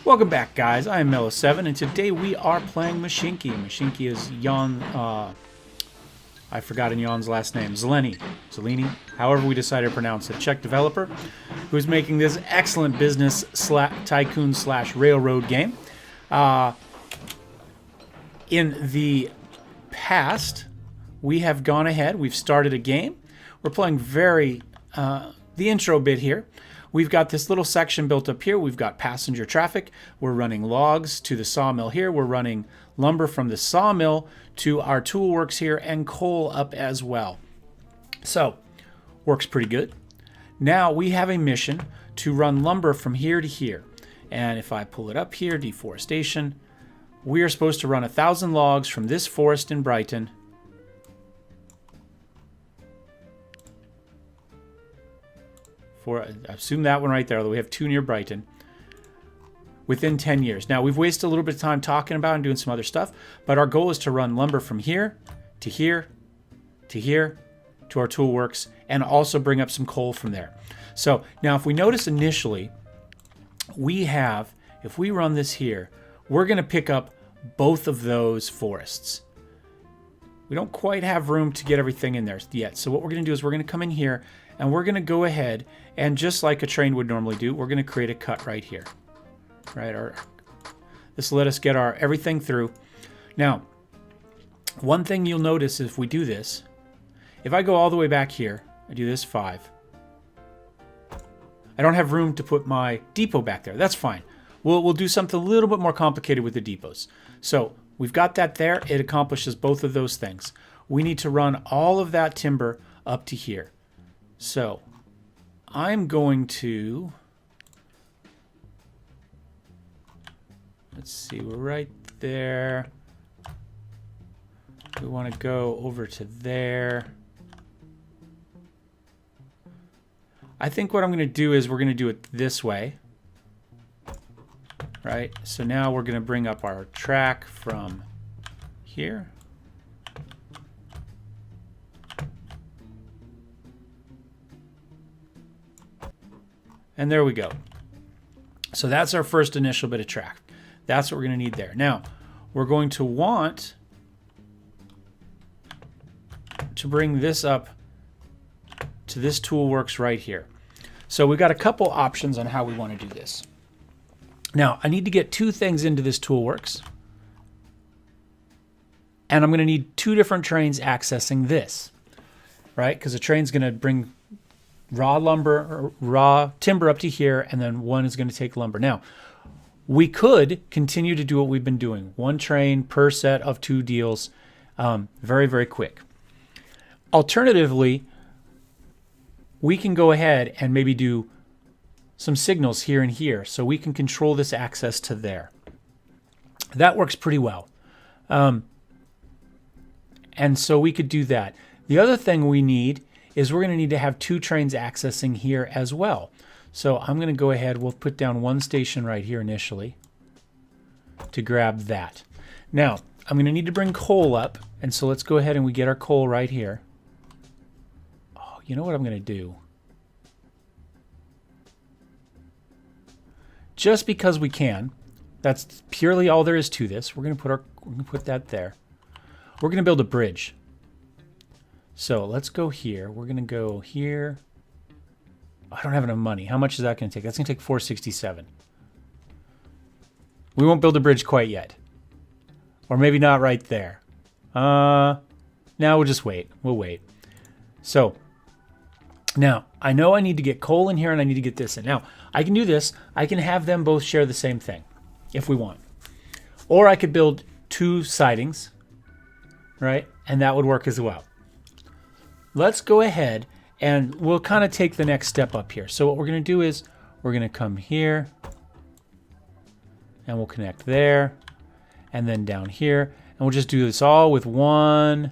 Welcome back, guys. I am Mellowseven, and today we are playing Mashinky. Mashinky is Jan, I've forgotten Jan's last name, Zeleny, however we decided to pronounce it, Czech developer, who's making this excellent business tycoon / railroad game. In the past, we have gone ahead, we've started a game. We're playing the intro bit here. We've got this little section built up here. We've got passenger traffic. We're running logs to the sawmill here. We're running lumber from the sawmill to our tool works here and coal up as well. So, works pretty good. Now we have a mission to run lumber from here to here. And if I pull it up here, deforestation, we are supposed to run 1,000 logs from this forest in Brighton I assume that one right there, although we have 2 near Brighton, within 10 years. Now, we've wasted a little bit of time talking about and doing some other stuff, but our goal is to run lumber from here to here to here to our tool works and also bring up some coal from there. So now if we notice initially, if we run this here, we're going to pick up both of those forests. We don't quite have room to get everything in there yet. So what we're going to do is we're going to come in here and we're going to go ahead and just like a train would normally do, we're going to create a cut right here. Right? This will let us get our everything through. Now, one thing you'll notice if we do this, if I go all the way back here, I do this 5. I don't have room to put my depot back there. That's fine. We'll do something a little bit more complicated with the depots. So we've got that there. It accomplishes both of those things. We need to run all of that timber up to here. So I'm going to, let's see, we're right there. We want to go over to there. I think what I'm going to do is we're going to do it this way. Right? So now we're going to bring up our track from here. And there we go. So that's our first initial bit of track. That's what we're going to need there. Now, we're going to want to bring this up to this tool works right here. So we've got a couple options on how we want to do this. Now, I need to get 2 things into this tool works. And I'm going to need 2 different trains accessing this. Right? Because the train's going to bring raw lumber or raw timber up to here, and then one is going to take lumber. Now, we could continue to do what we've been doing. 1 train per set of 2 deals. Very, very quick. Alternatively, we can go ahead and maybe do some signals here and here so we can control this access to there. That works pretty well. And so we could do that. The other thing we need is we're going to need to have 2 trains accessing here as well. So I'm going to go ahead, we'll put down 1 station right here initially to grab that. Now, I'm going to need to bring coal up, and so let's go ahead and we get our coal right here. Oh, you know what I'm going to do? Just because we can, that's purely all there is to this. We're going to put that there. We're going to build a bridge. So let's go here. We're going to go here. I don't have enough money. How much is that going to take? That's going to take 467. We won't build a bridge quite yet. Or maybe not right there. Now we'll just wait. We'll wait. So now I know I need to get coal in here and I need to get this in. Now I can do this. I can have them both share the same thing if we want. Or I could build 2 sidings, right? And that would work as well. Let's go ahead and we'll kind of take the next step up here. So what we're going to do is we're going to come here and we'll connect there and then down here. And we'll just do this all with 1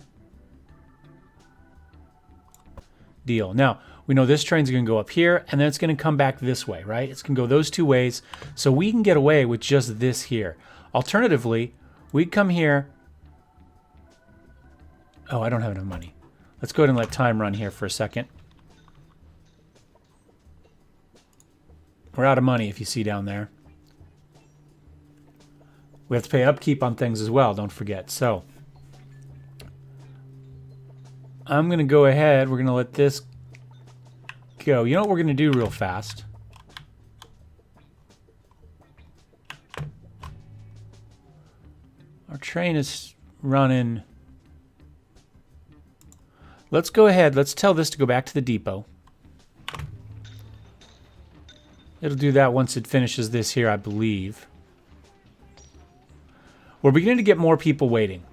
deal. Now, we know this train's going to go up here and then it's going to come back this way, right? It's going to go those 2 ways. So we can get away with just this here. Alternatively, we come here. Oh, I don't have enough money. Let's go ahead and let time run here for a second. We're out of money if you see down there. We have to pay upkeep on things as well, don't forget. So I'm going to go ahead. We're going to let this go. You know what we're going to do real fast? Our train is running. Let's go ahead. Let's tell this to go back to the depot. It'll do that once it finishes this here, I believe. We're beginning to get more people waiting.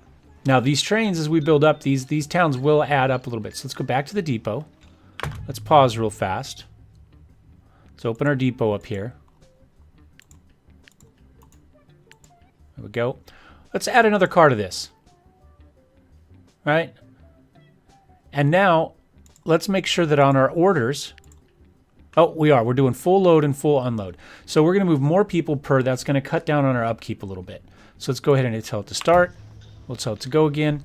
Now, these trains, as we build up, these towns will add up a little bit. So let's go back to the depot. Let's pause real fast. Let's open our depot up here. There we go. Let's add another car to this. Right? And now, let's make sure that on our orders... Oh, we are. We're doing full load and full unload. So we're going to move more people per. That's going to cut down on our upkeep a little bit. So let's go ahead and tell it to start. We'll tell it to go again.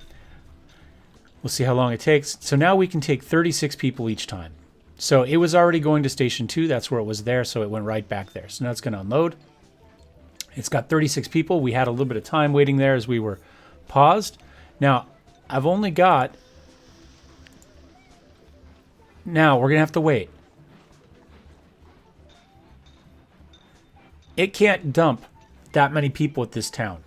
We'll see how long it takes. So now we can take 36 people each time. So it was already going to station 2. That's where it was there. So it went right back there. So now it's going to unload. It's got 36 people. We had a little bit of time waiting there as we were paused. Now, I've only got... Now, we're going to have to wait. It can't dump that many people at this town.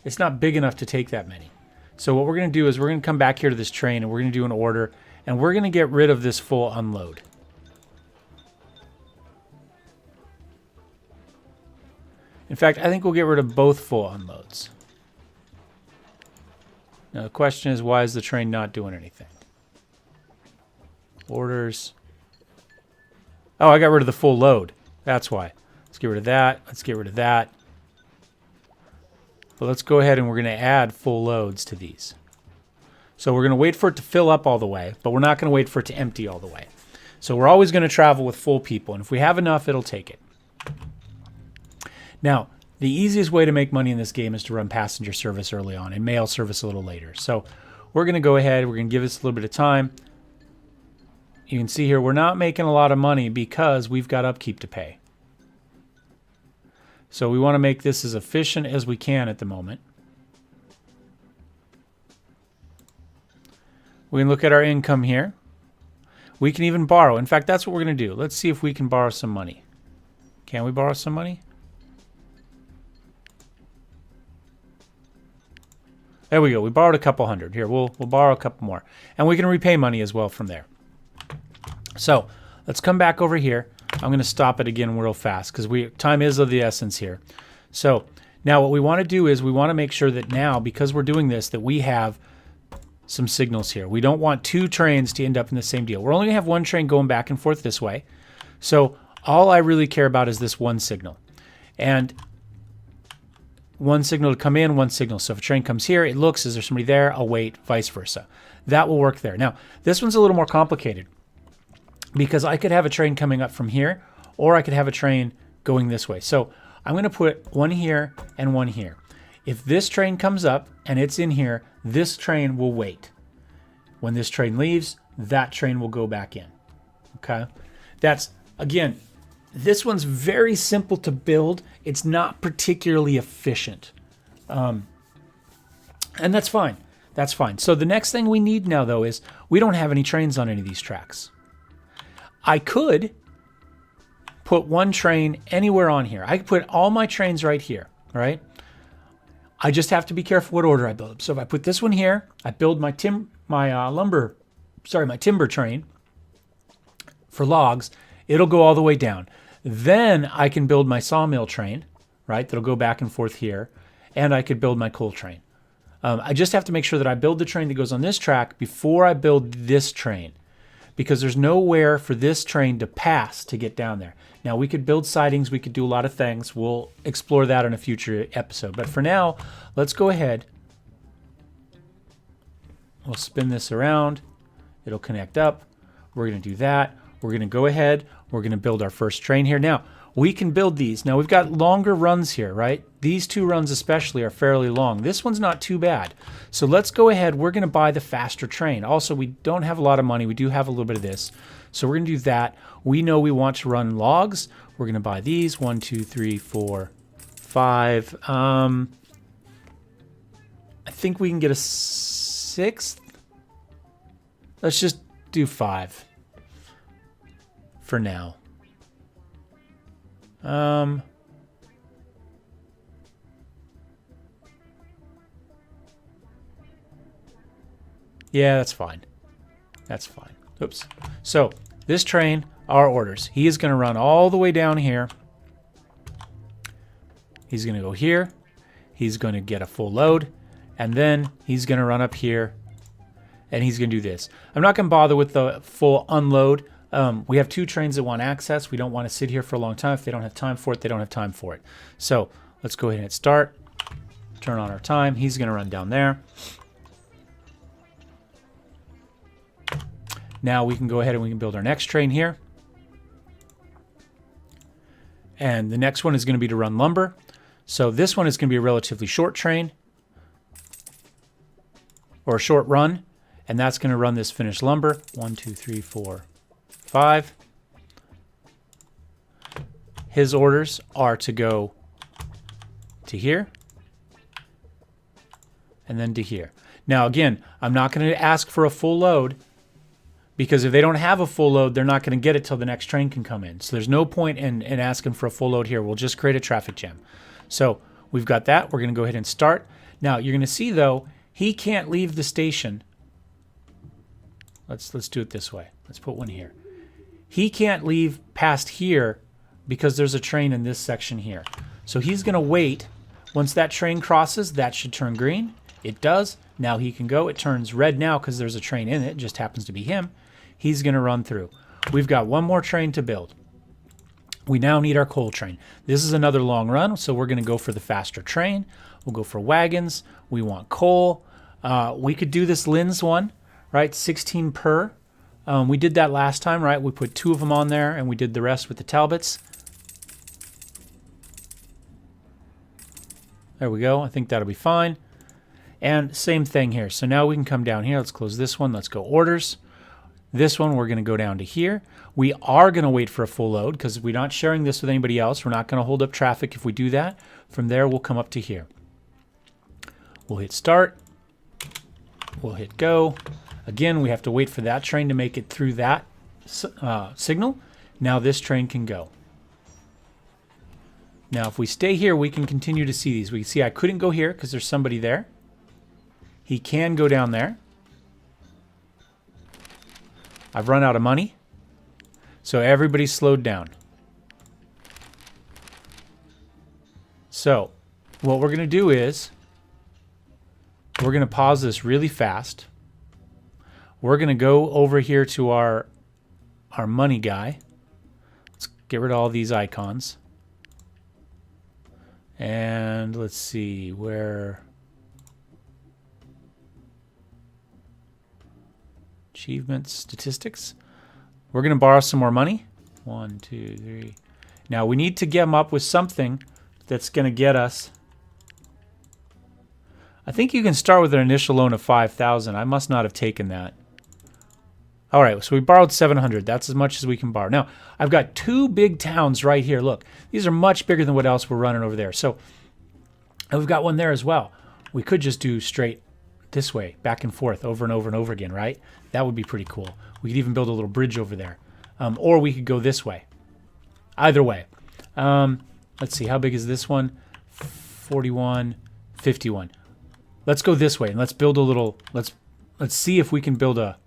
It's not big enough to take that many. So what we're going to do is we're going to come back here to this train and we're going to do an order and we're going to get rid of this full unload. In fact, I think we'll get rid of both full unloads. Now the question is, why is the train not doing anything? Orders. Oh, I got rid of the full load. That's why. Let's get rid of that. Let's get rid of that. But let's go ahead and we're going to add full loads to these. So we're going to wait for it to fill up all the way, but we're not going to wait for it to empty all the way. So we're always going to travel with full people, and if we have enough, it'll take it. Now, the easiest way to make money in this game is to run passenger service early on and mail service a little later. So we're going to go ahead. We're going to give this a little bit of time. You can see here we're not making a lot of money because we've got upkeep to pay. So we want to make this as efficient as we can at the moment. We can look at our income here. We can even borrow. In fact, that's what we're going to do. Let's see if we can borrow some money. Can we borrow some money? There we go. We borrowed a couple hundred. Here, we'll borrow a couple more. And we can repay money as well from there. So let's come back over here. I'm going to stop it again real fast because time is of the essence here. So now what we want to do is we want to make sure that now, because we're doing this, that we have some signals here. We don't want two trains to end up in the same deal. We're only going to have one train going back and forth this way. So all I really care about is this one signal. And one signal to come in, one signal. So if a train comes here, it looks, is there somebody there? I'll wait, vice versa. That will work there. Now, this one's a little more complicated because I could have a train coming up from here, or I could have a train going this way. So I'm going to put one here and one here. If this train comes up and it's in here, this train will wait. When this train leaves, that train will go back in. Okay? That's, again, this one's very simple to build. It's not particularly efficient. And that's fine. That's fine. So the next thing we need now, though, is we don't have any trains on any of these tracks. I could put one train anywhere on here. I could put all my trains right here, right? I just have to be careful what order I build. So if I put this one here, I build my timber train for logs, it'll go all the way down. Then I can build my sawmill train, right? That'll go back and forth here. And I could build my coal train. I just have to make sure that I build the train that goes on this track before I build this train, because there's nowhere for this train to pass to get down there. Now, we could build sidings. We could do a lot of things. We'll explore that in a future episode. But for now, let's go ahead. We'll spin this around. It'll connect up. We're going to do that. We're going to go ahead. We're going to build our first train here. Now, we can build these. Now, we've got longer runs here, right? These two runs especially are fairly long. This one's not too bad. So let's go ahead. We're going to buy the faster train. Also, we don't have a lot of money. We do have a little bit of this. So we're going to do that. We know we want to run logs. We're going to buy these. 1, 2, 3, 4, 5. I think we can get a 6th. Let's just do 5 for now. Yeah, that's fine. That's fine. Oops. So this train, our orders. He is going to run all the way down here. He's going to go here. He's going to get a full load. And then he's going to run up here. And he's going to do this. I'm not going to bother with the full unload. We have 2 trains that want access. We don't want to sit here for a long time. If they don't have time for it, they don't have time for it. So let's go ahead and hit start. Turn on our time. He's going to run down there. Now we can go ahead and we can build our next train here. And the next one is going to be to run lumber. So this one is going to be a relatively short train. Or a short run. And that's going to run this finished lumber. 1, 2, 3, 4, 5. His orders are to go to here. And then to here. Now again, I'm not going to ask for a full load. Because if they don't have a full load, they're not going to get it till the next train can come in. So there's no point in asking for a full load here. We'll just create a traffic jam. So we've got that. We're going to go ahead and start. Now you're going to see though, he can't leave the station. Let's do it this way. Let's put one here. He can't leave past here because there's a train in this section here. So he's going to wait. Once that train crosses, that should turn green. It does. Now he can go. It turns red now because there's a train in it. It just happens to be him. He's going to run through. We've got one more train to build. We now need our coal train. This is another long run, so we're going to go for the faster train. We'll go for wagons. We want coal. We could do this Linz one, right? 16 per. We did that last time, right? We put 2 of them on there, and we did the rest with the Talbots. There we go. I think that'll be fine. And same thing here. So now we can come down here. Let's close this one. Let's go orders. This one, we're going to go down to here. We are going to wait for a full load because we're not sharing this with anybody else. We're not going to hold up traffic if we do that. From there, we'll come up to here. We'll hit start. We'll hit go. Again, we have to wait for that train to make it through that signal. Now this train can go. Now, if we stay here, we can continue to see these. We can see I couldn't go here because there's somebody there. He can go down there. I've run out of money. So everybody's slowed down. So what we're going to do is we're going to pause this really fast. We're going to go over here to our money guy. Let's get rid of all these icons. And let's see where... Achievements, statistics. We're going to borrow some more money. 1, 2, 3. Now we need to get them up with something that's going to get us. I think you can start with an initial loan of 5,000. I must not have taken that. All right, so we borrowed 700. That's as much as we can borrow. Now I've got 2 big towns right here. Look, these are much bigger than what else we're running over there. So and we've got one there as well. We could just do straight this way, back and forth, over and over and over again, right? That would be pretty cool. We could even build a little bridge over there. Or we could go this way. Either way. Let's see, how big is this one? 41, 51. Let's go this way, and let's build a little... Let's see if we can build a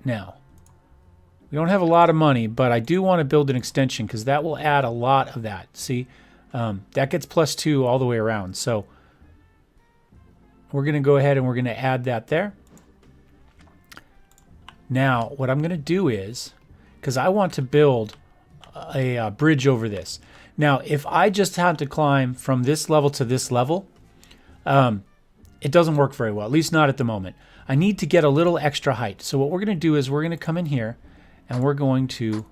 now, we don't have a lot of money, but I do want to build an extension because that will add a lot of that. See, that gets +2 all the way around. So we're going to go ahead and we're going to add that there. Now, what I'm going to do is, because I want to build a bridge over this. Now, if I just had to climb from this level to this level, it doesn't work very well, at least not at the moment. I need to get a little extra height. So what we're going to do is we're going to come in here and we're going to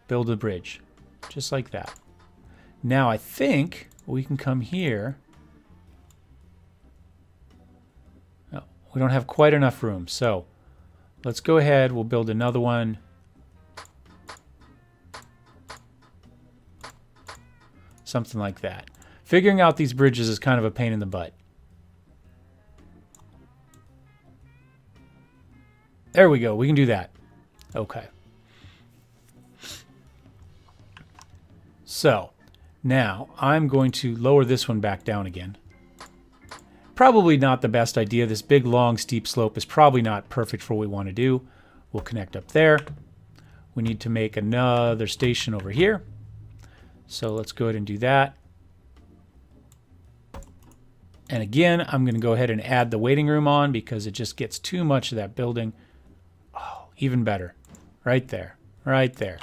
build a bridge, just like that. Now I think we can come here. No, we don't have quite enough room, so let's go ahead. We'll build another one. Something like that. Figuring out these bridges is kind of a pain in the butt. There we go. We can do that. Okay. So now I'm going to lower this one back down again. Probably not the best idea. This big, long, steep slope is probably not perfect for what we want to do. We'll connect up there. We need to make another station over here. So let's go ahead and do that. And again, I'm going to go ahead and add the waiting room on because it just gets too much of that building. Oh, even better. Right there. Right there.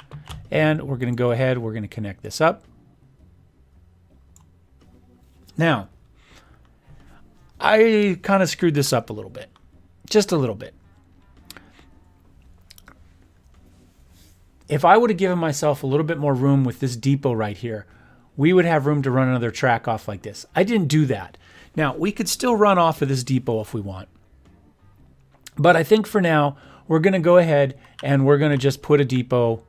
And we're going to go ahead. We're going to connect this up. Now, I kind of screwed this up a little bit. Just a little bit. If I would have given myself a little bit more room with this depot right here, we would have room to run another track off like this. I didn't do that. Now, we could still run off of this depot if we want. But I think for now, we're going to go ahead and we're going to just put a depot.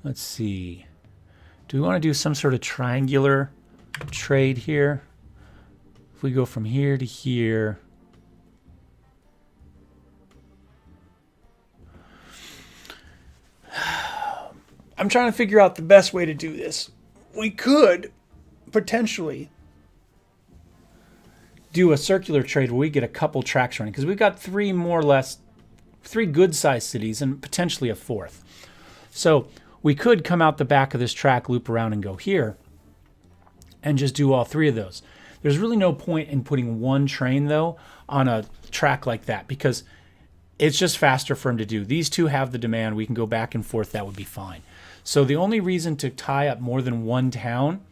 Let's see. Do we want to do some sort of triangular trade here? If we go from here to here. I'm trying to figure out the best way to do this. We could potentially do a circular trade where we get a couple tracks running because we've got three good-sized cities and potentially a fourth. So we could come out the back of this track, loop around, and go here and just do all three of those. There's really no point in putting one train, though, on a track like that because it's just faster for them to do. These two have the demand. We can go back and forth. That would be fine. So the only reason to tie up more than one town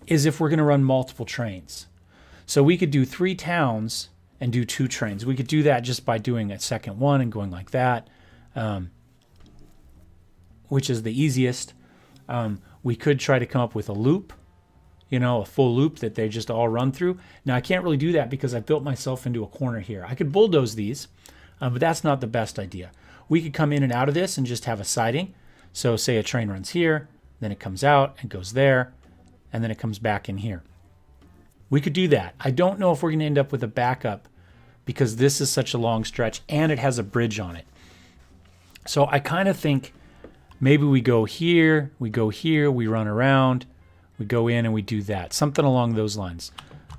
is if we're going to run multiple trains. So we could do 3 towns and do 2 trains. We could do that just by doing a second one and going like that, which is the easiest. We could try to come up with a loop, a full loop that they just all run through. Now, I can't really do that because I built myself into a corner here. I could bulldoze these, but that's not the best idea. We could come in and out of this and just have a siding. So say a train runs here, then it comes out and goes there, and then it comes back in here. We could do that. I don't know if we're going to end up with a backup because this is such a long stretch and it has a bridge on it. So I kind of think maybe we go here, we run around, we go in and we do that. Something along those lines.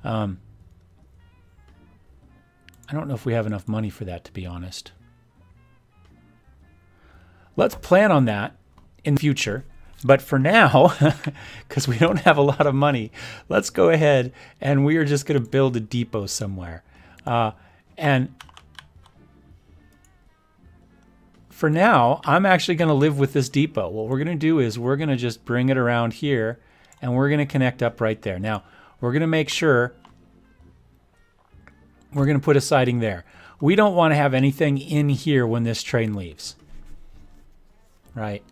I don't know if we have enough money for that, to be honest. Let's plan on that in the future. But for now, because we don't have a lot of money, let's go ahead and we are just going to build a depot somewhere. And for now, I'm actually going to live with this depot. What we're going to do is we're going to just bring it around here and we're going to connect up right there. Now, we're going to make sure we're going to put a siding there. We don't want to have anything in here when this train leaves. Right?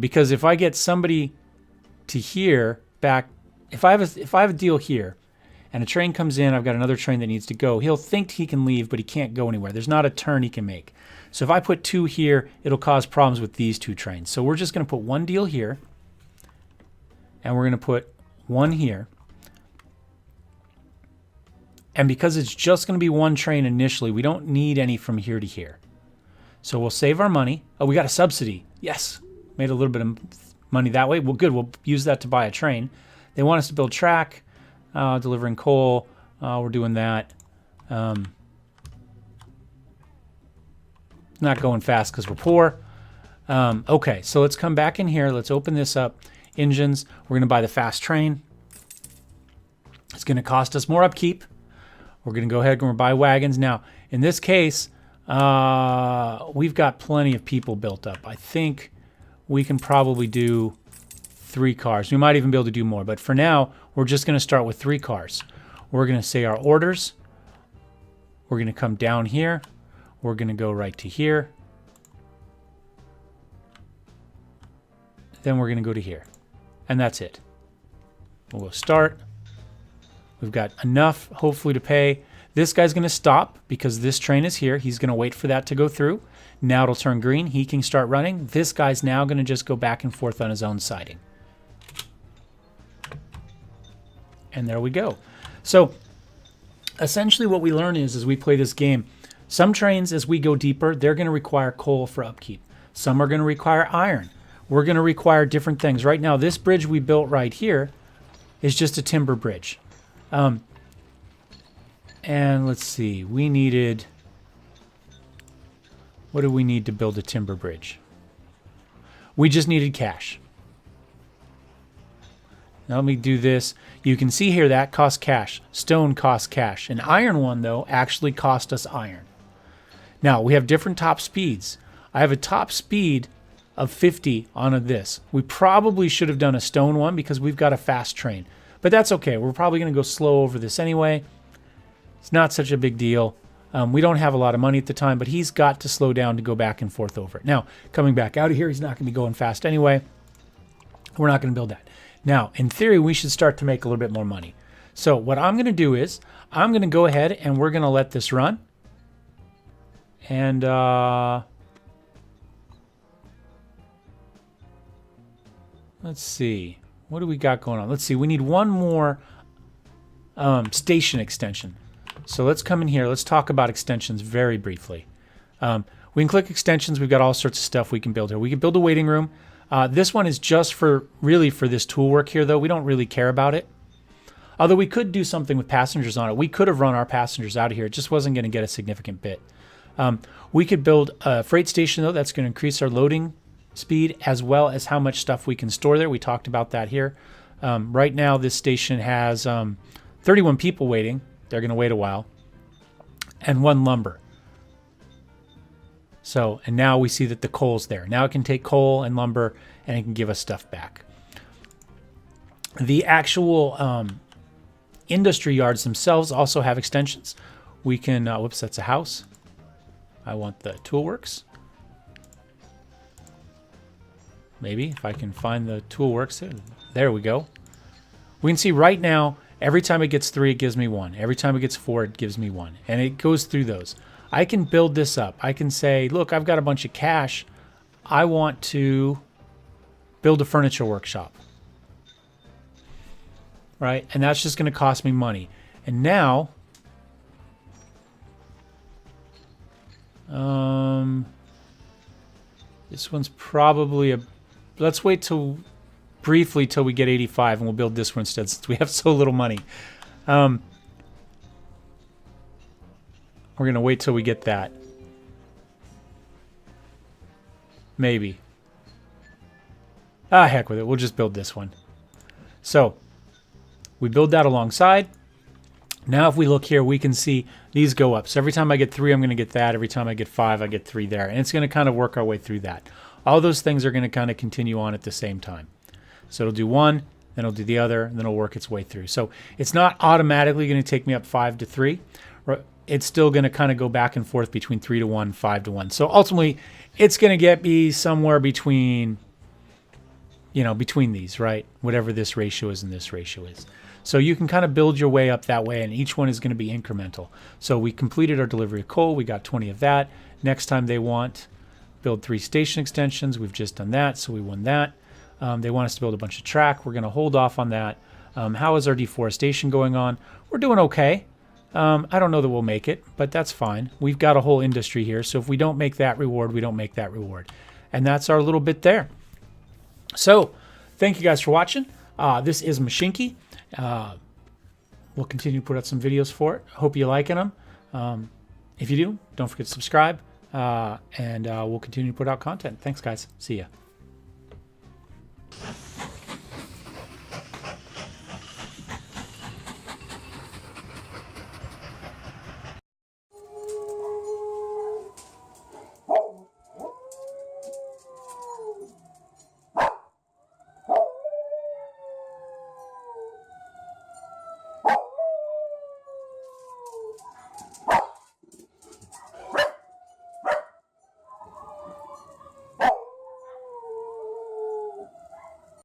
Because if I get somebody to here back, if I have a deal here and a train comes in, I've got another train that needs to go, he'll think he can leave, but he can't go anywhere. There's not a turn he can make. So if I put 2 here, it'll cause problems with these 2 trains. So we're just going to put 1 deal here and we're going to put 1 here. And because it's just going to be 1 train initially, we don't need any from here to here. So we'll save our money. Oh, we got a subsidy. Yes. Made a little bit of money that way. Well, good. We'll use that to buy a train. They want us to build track, delivering coal. We're doing that. Not going fast because we're poor. Okay, so let's come back in here. Let's open this up. Engines. We're going to buy the fast train. It's going to cost us more upkeep. We're going to go ahead and buy wagons. Now, in this case, we've got plenty of people built up. I think we can probably do 3 cars. We might even be able to do more. But for now, we're just going to start with 3 cars. We're going to say our orders. We're going to come down here. We're going to go right to here. Then we're going to go to here. And that's it. We'll go start. We've got enough, hopefully, to pay. This guy's going to stop because this train is here. He's going to wait for that to go through. Now it'll turn green. He can start running. This guy's now going to just go back and forth on his own siding. And there we go. So essentially what we learn is, as we play this game, some trains, as we go deeper, they're going to require coal for upkeep. Some are going to require iron. We're going to require different things. Right now, this bridge we built right here is just a timber bridge. And let's see, we needed... What do we need to build a timber bridge? We just needed cash. Now let me do this. You can see here that costs cash. Stone costs cash. An iron one, though, actually cost us iron. Now, we have different top speeds. I have a top speed of 50 on this. We probably should have done a stone one because we've got a fast train. But that's okay. We're probably going to go slow over this anyway. It's not such a big deal. We don't have a lot of money at the time, but he's got to slow down to go back and forth over it. Now, coming back out of here, he's not going to be going fast anyway. We're not going to build that. Now, in theory, we should start to make a little bit more money. So what I'm going to do is I'm going to go ahead and we're going to let this run. And let's see. What do we got going on? Let's see. We need one more station extension. So let's come in here. Let's talk about extensions very briefly. We can click extensions. We've got all sorts of stuff we can build here. We can build a waiting room. This one is just really for this tool work here, though. We don't really care about it. Although we could do something with passengers on it. We could have run our passengers out of here. It just wasn't going to get a significant bit. We could build a freight station, though. That's going to increase our loading speed as well as how much stuff we can store there. We talked about that here. Right now, this station has 31 people waiting. They're going to wait a while. And 1 lumber. So, and now we see that the coal's there. Now it can take coal and lumber and it can give us stuff back. The actual industry yards themselves also have extensions. We can, whoops, that's a house. I want the toolworks. Maybe if I can find the toolworks. There we go. We can see right now, every time it gets 3, it gives me 1. Every time it gets 4, it gives me 1. And it goes through those. I can build this up. I can say, look, I've got a bunch of cash. I want to build a furniture workshop. Right? And that's just going to cost me money. And now, this one's probably a... Let's wait briefly till we get 85 and we'll build this one instead since we have so little money. We're going to wait till we get that. Maybe. Ah, heck with it. We'll just build this one. So, we build that alongside. Now if we look here, we can see these go up. So every time I get 3, I'm going to get that. Every time I get 5, I get 3 there. And it's going to kind of work our way through that. All those things are going to kind of continue on at the same time. So it'll do 1, then it'll do the other, and then it'll work its way through. So it's not automatically going to take me up 5 to 3. It's still going to kind of go back and forth between 3 to 1, 5 to 1. So ultimately, it's going to get me somewhere between, between these, right? Whatever this ratio is and this ratio is. So you can kind of build your way up that way, and each one is going to be incremental. So we completed our delivery of coal. We got 20 of that. Next time they want, build 3 station extensions. We've just done that, so we won that. They want us to build a bunch of track. We're going to hold off on that. How is our deforestation going on? We're doing okay. I don't know that we'll make it, but that's fine. We've got a whole industry here, so if we don't make that reward, we don't make that reward. And that's our little bit there. So, thank you guys for watching. This is Mashinky. We'll continue to put out some videos for it. Hope you're liking them. If you do, don't forget to subscribe, and we'll continue to put out content. Thanks, guys. See ya.